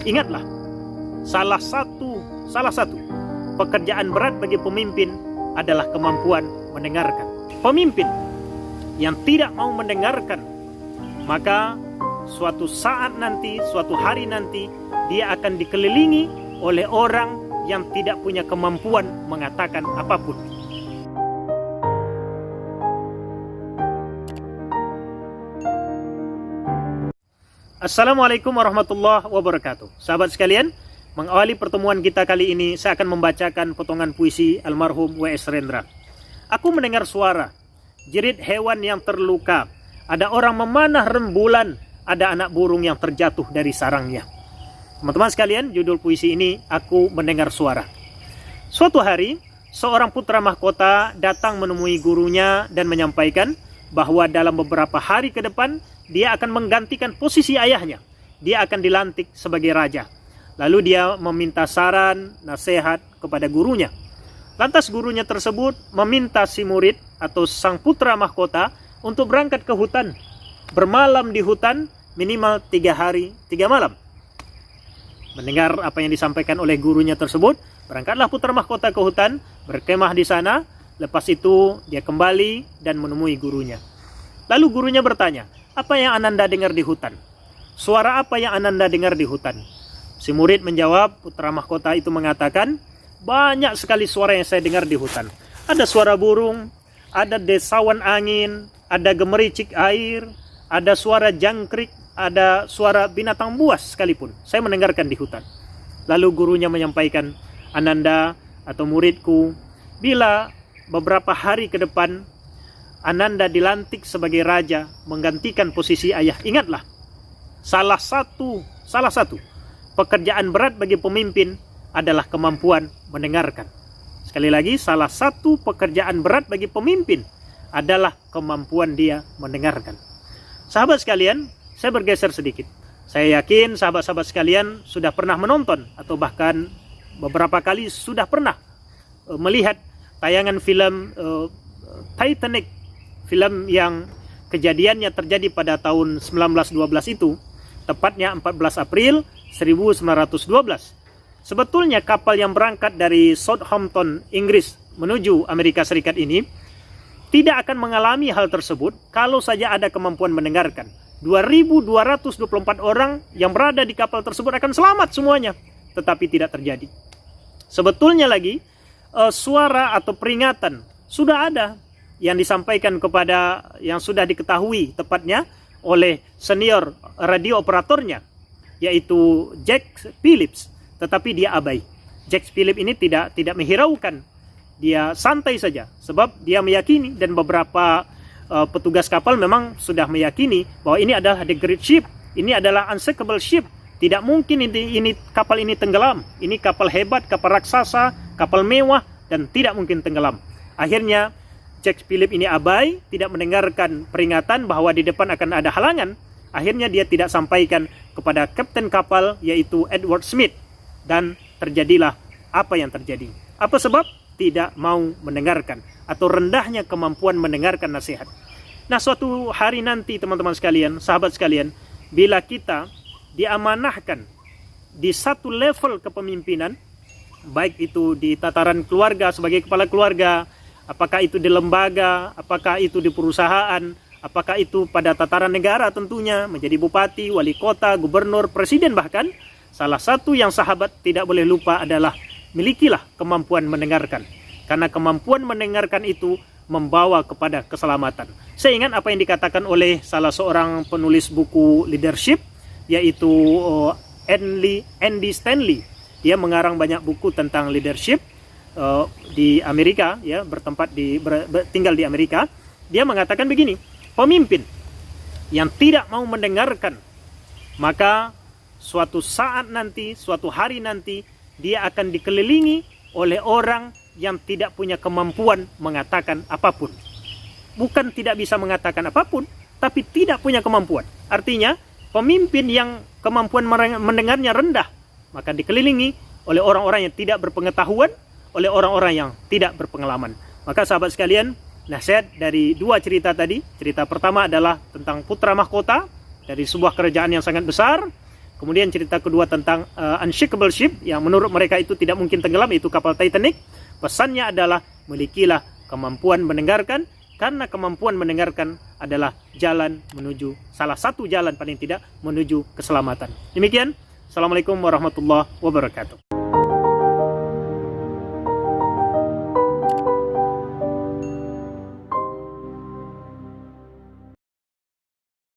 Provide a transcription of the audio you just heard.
Ingatlah, salah satu pekerjaan berat bagi pemimpin adalah kemampuan mendengarkan. Pemimpin yang tidak mau mendengarkan, maka suatu saat nanti, suatu hari nanti, dia akan dikelilingi oleh orang yang tidak punya kemampuan mengatakan apapun. Assalamualaikum warahmatullahi wabarakatuh. Sahabat sekalian, mengawali pertemuan kita kali ini, saya akan membacakan potongan puisi almarhum W.S. Rendra. Aku mendengar suara, jerit hewan yang terluka, ada orang memanah rembulan, ada anak burung yang terjatuh dari sarangnya. Teman-teman sekalian, judul puisi ini, Aku Mendengar Suara. Suatu hari, seorang putra mahkota datang menemui gurunya dan menyampaikan bahwa dalam beberapa hari ke depan, dia akan menggantikan posisi ayahnya. Dia akan dilantik sebagai raja. Lalu dia meminta saran, nasihat kepada gurunya. Lantas gurunya tersebut meminta si murid atau sang putra mahkota untuk berangkat ke hutan. Bermalam di hutan minimal 3 hari 3 malam. Mendengar apa yang disampaikan oleh gurunya tersebut, berangkatlah putra mahkota ke hutan, berkemah di sana. Lepas itu dia kembali dan menemui gurunya. Lalu gurunya bertanya, apa yang Ananda dengar di hutan? Suara apa yang Ananda dengar di hutan? Si murid menjawab, putra mahkota itu mengatakan, banyak sekali suara yang saya dengar di hutan. Ada suara burung, ada desauan angin, ada gemericik air, ada suara jangkrik, ada suara binatang buas sekalipun. Saya mendengarkan di hutan. Lalu gurunya menyampaikan, Ananda atau muridku, bila beberapa hari ke depan Ananda dilantik sebagai raja, menggantikan posisi ayah, ingatlah, salah satu pekerjaan berat bagi pemimpin adalah kemampuan mendengarkan. Sekali lagi, salah satu pekerjaan berat bagi pemimpin adalah kemampuan dia mendengarkan. Sahabat sekalian, saya bergeser sedikit. Saya yakin sahabat-sahabat sekalian sudah pernah menonton atau bahkan beberapa kali sudah pernah melihat tayangan film Titanic. Film yang kejadiannya terjadi pada tahun 1912 itu, tepatnya 14 April 1912. Sebetulnya kapal yang berangkat dari Southampton, Inggris menuju Amerika Serikat ini tidak akan mengalami hal tersebut kalau saja ada kemampuan mendengarkan. 2.224 orang yang berada di kapal tersebut akan selamat semuanya, tetapi tidak terjadi. Sebetulnya lagi suara atau peringatan sudah ada yang disampaikan kepada yang sudah diketahui tepatnya oleh senior radio operatornya, yaitu Jack Phillips, tetapi dia abai. Jack Phillips ini tidak menghiraukan, dia santai saja, sebab dia meyakini dan beberapa petugas kapal memang sudah meyakini bahwa ini adalah the great ship, ini adalah unsinkable ship, tidak mungkin ini kapal ini tenggelam, ini kapal hebat, kapal raksasa, kapal mewah, dan tidak mungkin tenggelam. Akhirnya Jack Phillips ini abai, tidak mendengarkan peringatan bahwa di depan akan ada halangan. Akhirnya dia tidak sampaikan kepada kapten kapal, yaitu Edward Smith. Dan terjadilah apa yang terjadi. Apa sebab? Tidak mau mendengarkan, atau rendahnya kemampuan mendengarkan nasihat. Nah, suatu hari nanti teman-teman sekalian, sahabat sekalian, bila kita diamanahkan di satu level kepemimpinan, baik itu di tataran keluarga sebagai kepala keluarga, apakah itu di lembaga, apakah itu di perusahaan, apakah itu pada tataran negara tentunya, menjadi bupati, wali kota, gubernur, presiden bahkan, salah satu yang sahabat tidak boleh lupa adalah milikilah kemampuan mendengarkan. Karena kemampuan mendengarkan itu membawa kepada keselamatan. Saya ingat apa yang dikatakan oleh salah seorang penulis buku leadership, yaitu Andy Stanley. Dia mengarang banyak buku tentang leadership di Amerika, ya, tinggal di Amerika. Dia mengatakan begini, pemimpin yang tidak mau mendengarkan, maka suatu saat nanti, suatu hari nanti, dia akan dikelilingi oleh orang yang tidak punya kemampuan mengatakan apapun. Bukan tidak bisa mengatakan apapun, tapi tidak punya kemampuan. Artinya, pemimpin yang kemampuan mendengarnya rendah, maka dikelilingi oleh orang-orang yang tidak berpengetahuan, oleh orang-orang yang tidak berpengalaman. Maka sahabat sekalian, nasihat dari dua cerita tadi. Cerita pertama adalah tentang putra mahkota dari sebuah kerajaan yang sangat besar. Kemudian cerita kedua tentang unshakable ship yang menurut mereka itu tidak mungkin tenggelam, itu kapal Titanic. Pesannya adalah milikilah kemampuan mendengarkan, karena kemampuan mendengarkan adalah jalan menuju, salah satu jalan paling tidak menuju keselamatan. Demikian, Assalamualaikum warahmatullahi wabarakatuh.